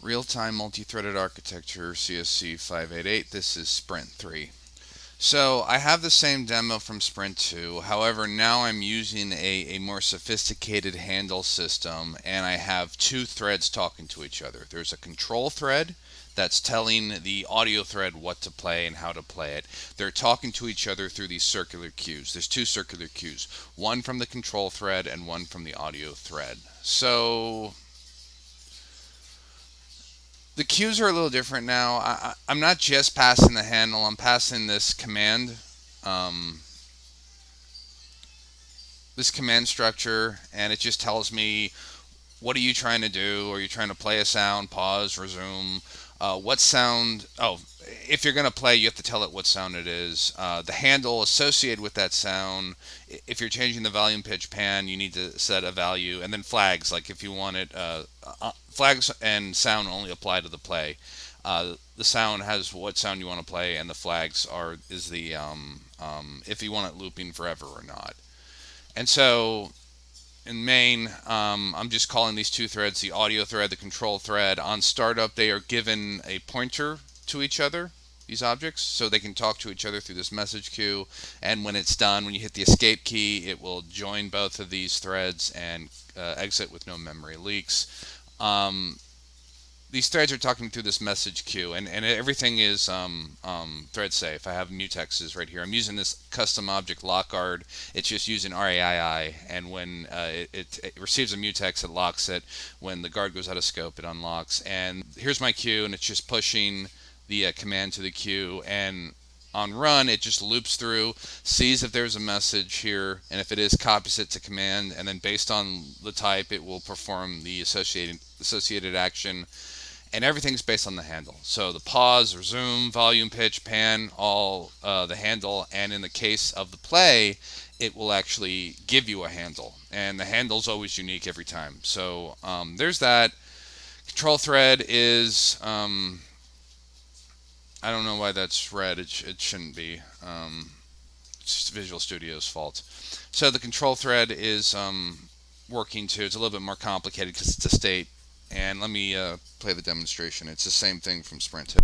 Real-time multi-threaded architecture CSC 588. This is Sprint 3. So I have the same demo from Sprint 2. However, now I'm using a more sophisticated handle system, and I have two threads talking to each other. There's a control thread that's telling the audio thread what to play and how to play it. They're talking to each other through these circular cues. There's two circular cues, one from the control thread and one from the audio thread. So the cues are a little different now. I'm not just passing the handle, I'm passing um, this command structure, and it just tells me, what are you trying to do? Are you trying to play a sound, pause, resume? What sound? Oh, if you're going to play, you have to tell it what sound it is. The handle associated with that sound. If you're changing the volume, pitch, pan, you need to set a value. And then flags, like if you want it, flags and sound only apply to the play. The sound has what sound you want to play, and the flags is the if you want it looping forever or not. And so in main, I'm just calling these two threads the audio thread, the control thread. On startup, they are given a pointer to each other, these objects, so they can talk to each other through this message queue. And when it's done, when you hit the escape key, it will join both of these threads and exit with no memory leaks. These threads are talking through this message queue, and everything is thread safe. I have mutexes right here. I'm using this custom object lock guard. It's just using RAII, and when it receives a mutex, it locks it. When the guard goes out of scope, it unlocks. And here's my queue, and it's just pushing the command to the queue. And on run, it just loops through, sees if there's a message here, and if it is, copies it to command, and then based on the type, it will perform the associated action. And everything's based on the handle. So the pause, resume, volume, pitch, pan, all the handle. And in the case of the play, it will actually give you a handle. And the handle's always unique every time. So there's that. Control thread is, I don't know why that's red. It shouldn't be. It's just Visual Studio's fault. So the control thread is working too. It's a little bit more complicated because it's a state. And let me play the demonstration. It's the same thing from Sprint 2.